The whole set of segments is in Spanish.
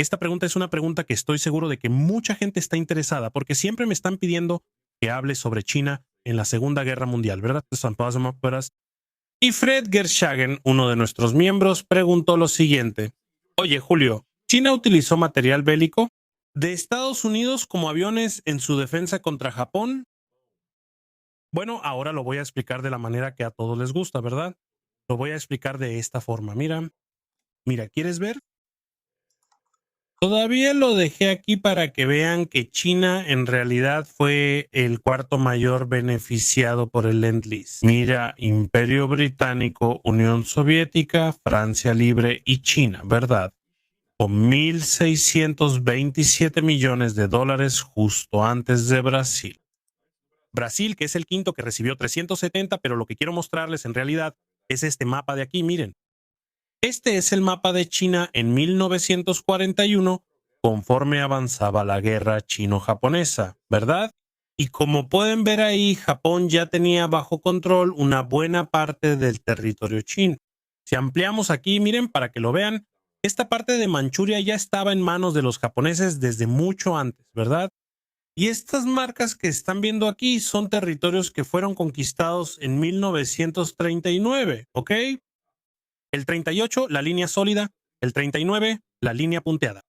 Esta pregunta es una pregunta que estoy seguro de que mucha gente está interesada porque siempre me están pidiendo que hable sobre China en la Segunda Guerra Mundial, ¿verdad? Y Fred Gershagen, uno de nuestros miembros, preguntó lo siguiente. Oye, Julio, ¿China utilizó material bélico de Estados Unidos como aviones en su defensa contra Japón? Bueno, ahora lo voy a explicar de la manera que a todos les gusta, ¿verdad? Lo voy a explicar de esta forma. Mira, ¿quieres ver? Todavía lo dejé aquí para que vean que China en realidad fue el cuarto mayor beneficiado por el Lend-Lease. Mira, Imperio Británico, Unión Soviética, Francia Libre y China, ¿verdad? Con 1.627 millones de dólares justo antes de Brasil. Brasil, que es el quinto que recibió 370, pero lo que quiero mostrarles en realidad es este mapa de aquí, miren. Este es el mapa de China en 1941 conforme avanzaba la guerra chino-japonesa, ¿verdad? Y como pueden ver ahí, Japón ya tenía bajo control una buena parte del territorio chino. Si ampliamos aquí, miren, para que lo vean, esta parte de Manchuria ya estaba en manos de los japoneses desde mucho antes, ¿verdad? Y estas marcas que están viendo aquí son territorios que fueron conquistados en 1939, ¿ok? El 38, la línea sólida. El 39, la línea punteada.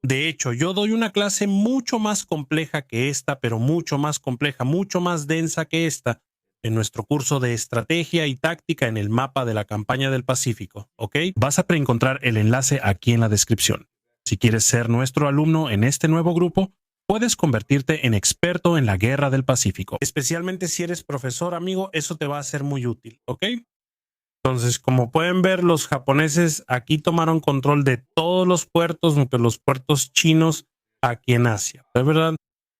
De hecho, yo doy una clase mucho más compleja que esta, pero mucho más compleja, mucho más densa que esta, en nuestro curso de estrategia y táctica en el mapa de la campaña del Pacífico, ¿ok? Vas a encontrar el enlace aquí en la descripción. Si quieres ser nuestro alumno en este nuevo grupo, puedes convertirte en experto en la guerra del Pacífico. Especialmente si eres profesor, amigo, eso te va a ser muy útil, ¿ok? Entonces, como pueden ver, los japoneses aquí tomaron control de todos los puertos chinos aquí en Asia, ¿de verdad?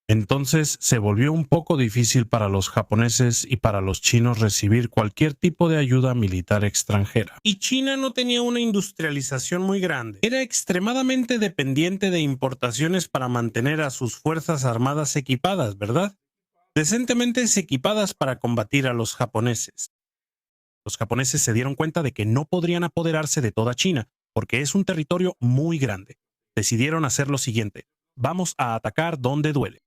Entonces se volvió un poco difícil para los japoneses y para los chinos recibir cualquier tipo de ayuda militar extranjera. Y China no tenía una industrialización muy grande. Era extremadamente dependiente de importaciones para mantener a sus fuerzas armadas equipadas, ¿verdad? Decentemente equipadas para combatir a los japoneses. Los japoneses se dieron cuenta de que no podrían apoderarse de toda China, porque es un territorio muy grande. Decidieron hacer lo siguiente: vamos a atacar donde duele.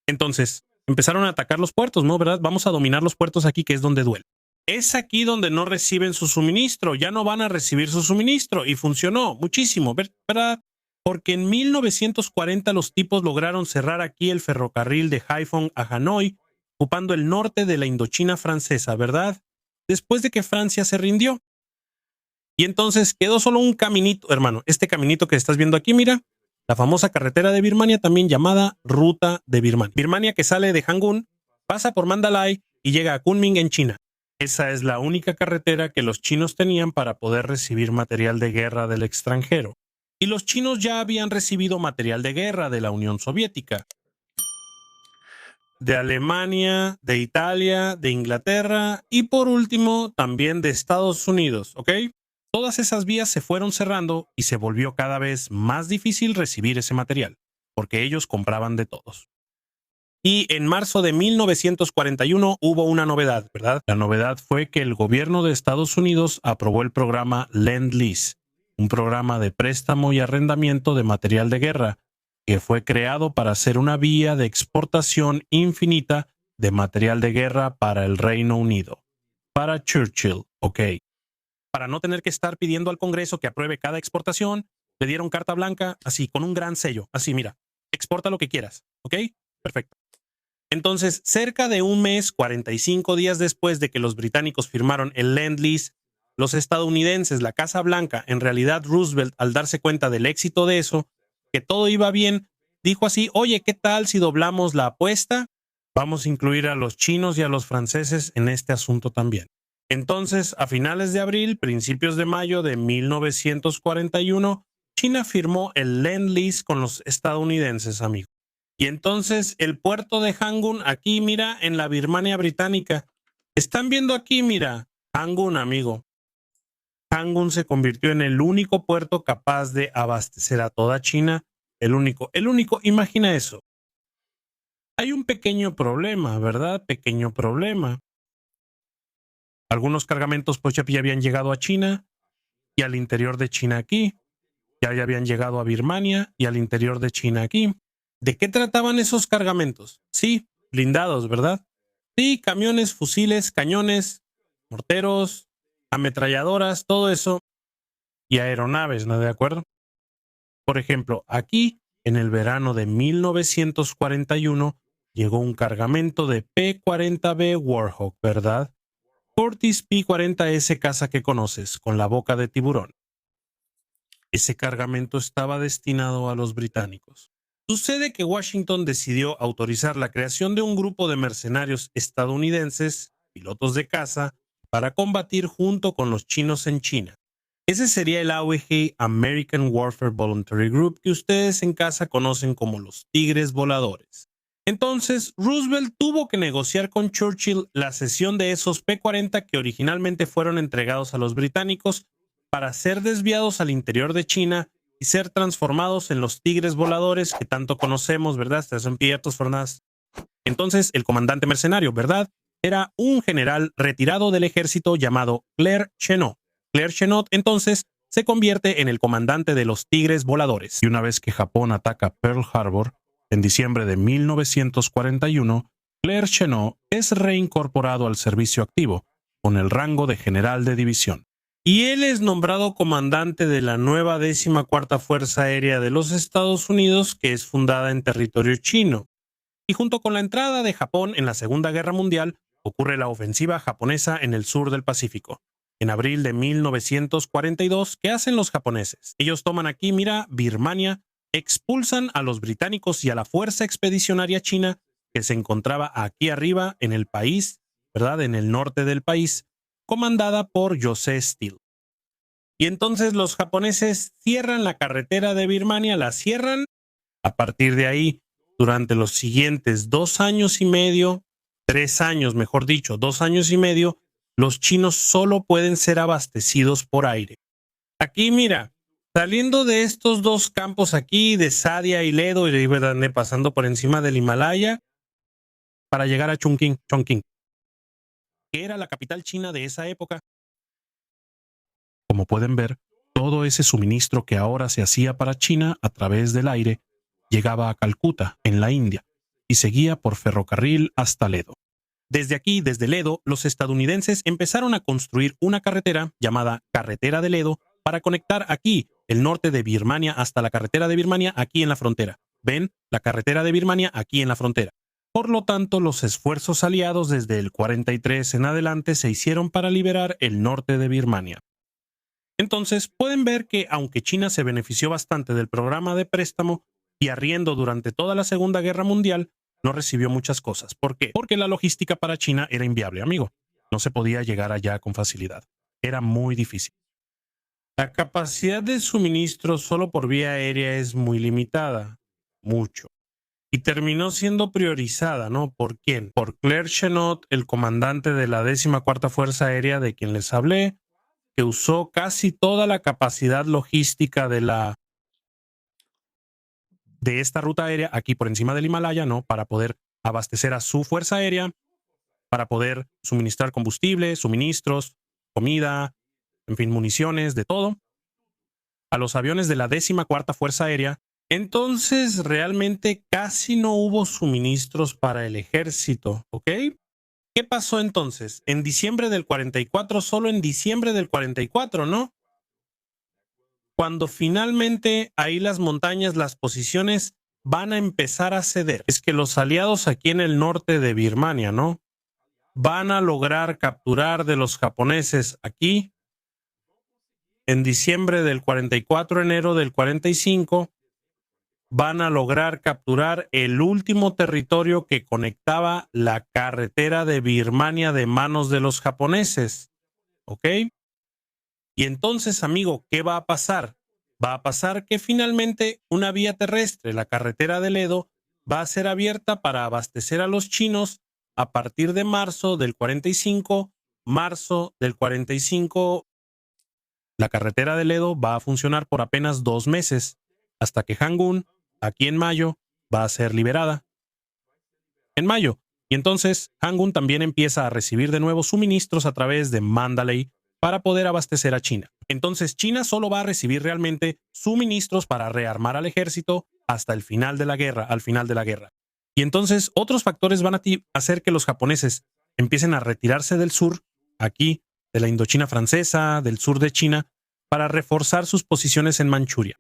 Entonces, empezaron a atacar los puertos, ¿no? ¿Verdad? Vamos a dominar los puertos aquí, que es donde duele. Es aquí donde no reciben su suministro, ya no van a recibir su suministro, y funcionó muchísimo, ¿verdad? Porque en 1940 los tipos lograron cerrar aquí el ferrocarril de Haiphong a Hanoi, ocupando el norte de la Indochina francesa, ¿verdad? Después de que Francia se rindió. Y entonces quedó solo un caminito, hermano, este caminito que estás viendo aquí, mira, la famosa carretera de Birmania, también llamada Ruta de Birmania. Birmania, que sale de Yangon, pasa por Mandalay y llega a Kunming en China. Esa es la única carretera que los chinos tenían para poder recibir material de guerra del extranjero. Y los chinos ya habían recibido material de guerra de la Unión Soviética, de Alemania, de Italia, de Inglaterra y por último también de Estados Unidos, ¿ok? Todas esas vías se fueron cerrando y se volvió cada vez más difícil recibir ese material, porque ellos compraban de todos. Y en marzo de 1941 hubo una novedad, ¿verdad? La novedad fue que el gobierno de Estados Unidos aprobó el programa Lend-Lease, un programa de préstamo y arrendamiento de material de guerra, que fue creado para ser una vía de exportación infinita de material de guerra para el Reino Unido. Para Churchill, ¿ok? Para no tener que estar pidiendo al Congreso que apruebe cada exportación, le dieron carta blanca, así, con un gran sello. Así, mira, exporta lo que quieras, ¿ok? Perfecto. Entonces, cerca de un mes, 45 días después de que los británicos firmaron el Lend-Lease, los estadounidenses, la Casa Blanca, en realidad Roosevelt, al darse cuenta del éxito de eso, que todo iba bien, dijo así: oye, ¿qué tal si doblamos la apuesta? Vamos a incluir a los chinos y a los franceses en este asunto también. Entonces, a finales de abril, principios de mayo de 1941, China firmó el Lend-Lease con los estadounidenses, amigos. Y entonces el puerto de Yangon, aquí mira, en la Birmania británica, están viendo aquí, mira, Yangon, amigo. Yangon se convirtió en el único puerto capaz de abastecer a toda China. El único, imagina eso. Hay un pequeño problema, ¿verdad? Pequeño problema. Algunos cargamentos pues ya habían llegado a China y al interior de China aquí. Ya habían llegado a Birmania y al interior de China aquí. ¿De qué trataban esos cargamentos? Sí, blindados, ¿verdad? Sí, camiones, fusiles, cañones, morteros, ametralladoras, todo eso. Y aeronaves, ¿no? ¿De acuerdo? Por ejemplo, aquí, en el verano de 1941, llegó un cargamento de P-40B Warhawk, ¿verdad? Curtiss P-40S caza que conoces, con la boca de tiburón. Ese cargamento estaba destinado a los británicos. Sucede que Washington decidió autorizar la creación de un grupo de mercenarios estadounidenses, pilotos de caza, para combatir junto con los chinos en China. Ese sería el AWG, American Warfare Voluntary Group, que ustedes en casa conocen como los Tigres Voladores. Entonces, Roosevelt tuvo que negociar con Churchill la cesión de esos P-40 que originalmente fueron entregados a los británicos para ser desviados al interior de China y ser transformados en los Tigres Voladores que tanto conocemos, ¿verdad? Son piertos, fornas. Entonces, el comandante mercenario, ¿verdad? Era un general retirado del ejército llamado Claire Chennault. Claire Chennault, entonces, se convierte en el comandante de los Tigres Voladores. Y una vez que Japón ataca Pearl Harbor, en diciembre de 1941, Claire Chennault es reincorporado al servicio activo, con el rango de general de división. Y él es nombrado comandante de la nueva 14ª Fuerza Aérea de los Estados Unidos, que es fundada en territorio chino. Y junto con la entrada de Japón en la Segunda Guerra Mundial, ocurre la ofensiva japonesa en el sur del Pacífico. En abril de 1942, ¿qué hacen los japoneses? Ellos toman aquí, mira, Birmania, expulsan a los británicos y a la fuerza expedicionaria china que se encontraba aquí arriba en el país, ¿verdad? En el norte del país, comandada por José Steele. Y entonces los japoneses cierran la carretera de Birmania, la cierran. A partir de ahí, durante los siguientes 2 años y medio, 3 años, mejor dicho, 2 años y medio, los chinos solo pueden ser abastecidos por aire. Aquí, mira, saliendo de estos 2 campos aquí, de Sadia y Ledo, y pasando por encima del Himalaya, para llegar a Chongqing, que era la capital china de esa época. Como pueden ver, todo ese suministro que ahora se hacía para China a través del aire llegaba a Calcuta, en la India, y seguía por ferrocarril hasta Ledo. Desde aquí, desde Ledo, los estadounidenses empezaron a construir una carretera llamada Carretera de Ledo para conectar aquí, el norte de Birmania, hasta la carretera de Birmania aquí en la frontera. ¿Ven? La carretera de Birmania aquí en la frontera. Por lo tanto, los esfuerzos aliados desde el 43 en adelante se hicieron para liberar el norte de Birmania. Entonces, pueden ver que aunque China se benefició bastante del programa de préstamo y arriendo durante toda la Segunda Guerra Mundial, no recibió muchas cosas. ¿Por qué? Porque la logística para China era inviable, amigo. No se podía llegar allá con facilidad. Era muy difícil. La capacidad de suministro solo por vía aérea es muy limitada. Mucho. Y terminó siendo priorizada, ¿no? ¿Por quién? Por Claire Chennault, el comandante de la 14ª Fuerza Aérea de quien les hablé, que usó casi toda la capacidad logística de esta ruta aérea aquí por encima del Himalaya, ¿no? Para poder abastecer a su fuerza aérea, para poder suministrar combustible, suministros, comida, en fin, municiones, de todo, a los aviones de la 14ª Fuerza Aérea. Entonces, realmente casi no hubo suministros para el ejército, ¿ok? ¿Qué pasó entonces? En diciembre del 44, solo en diciembre del 44, ¿no? Cuando finalmente ahí las montañas, las posiciones van a empezar a ceder. Es que los aliados aquí en el norte de Birmania, ¿no? Van a lograr capturar de los japoneses aquí en diciembre del 44, enero del 45, van a lograr capturar el último territorio que conectaba la carretera de Birmania de manos de los japoneses. ¿Ok? Y entonces, amigo, ¿qué va a pasar? Va a pasar que finalmente una vía terrestre, la carretera de Ledo, va a ser abierta para abastecer a los chinos a partir de marzo del 45. Marzo del 45, la carretera de Ledo va a funcionar por apenas 2 meses, hasta que Yangon, aquí en mayo, va a ser liberada. En mayo. Y entonces Yangon también empieza a recibir de nuevo suministros a través de Mandalay para poder abastecer a China. Entonces China solo va a recibir realmente suministros para rearmar al ejército hasta el final de la guerra, al final de la guerra. Y entonces otros factores van a hacer que los japoneses empiecen a retirarse del sur, aquí, de la Indochina francesa, del sur de China, para reforzar sus posiciones en Manchuria.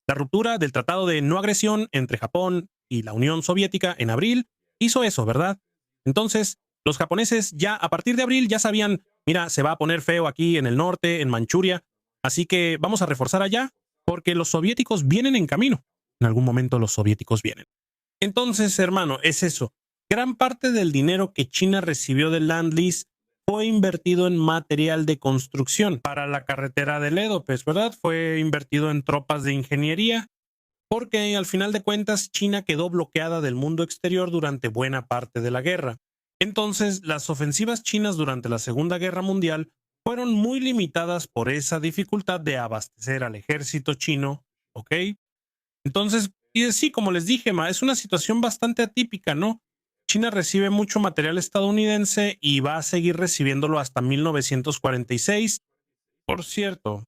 La ruptura del Tratado de No Agresión entre Japón y la Unión Soviética en abril hizo eso, ¿verdad? Entonces, los japoneses ya a partir de abril ya sabían, mira, se va a poner feo aquí en el norte, en Manchuria, así que vamos a reforzar allá porque los soviéticos vienen en camino. En algún momento los soviéticos vienen. Entonces, hermano, es eso. Gran parte del dinero que China recibió del Land-Lease fue invertido en material de construcción para la carretera de Ledo, pues, ¿verdad? Fue invertido en tropas de ingeniería, porque al final de cuentas China quedó bloqueada del mundo exterior durante buena parte de la guerra. Entonces, las ofensivas chinas durante la Segunda Guerra Mundial fueron muy limitadas por esa dificultad de abastecer al ejército chino, ¿ok? Entonces, y sí, como les dije, es una situación bastante atípica, ¿no? China recibe mucho material estadounidense y va a seguir recibiéndolo hasta 1946, por cierto,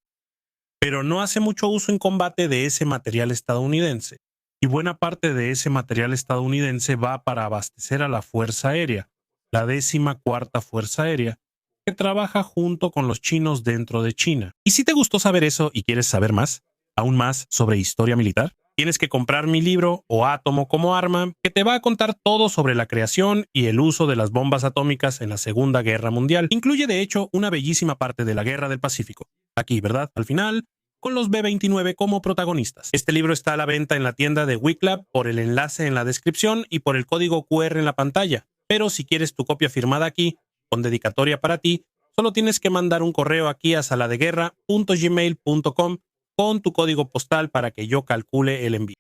pero no hace mucho uso en combate de ese material estadounidense. Y buena parte de ese material estadounidense va para abastecer a la Fuerza Aérea, la 14ª Fuerza Aérea, que trabaja junto con los chinos dentro de China. Y si te gustó saber eso y quieres saber más, aún más sobre historia militar, tienes que comprar mi libro O Átomo como Arma, que te va a contar todo sobre la creación y el uso de las bombas atómicas en la Segunda Guerra Mundial. Incluye, de hecho, una bellísima parte de la Guerra del Pacífico. Aquí, ¿verdad? Al final, con los B-29 como protagonistas. Este libro está a la venta en la tienda de Wiclab por el enlace en la descripción y por el código QR en la pantalla. Pero si quieres tu copia firmada aquí, con dedicatoria para ti, solo tienes que mandar un correo aquí a saladeguerra.gmail.com con tu código postal para que yo calcule el envío.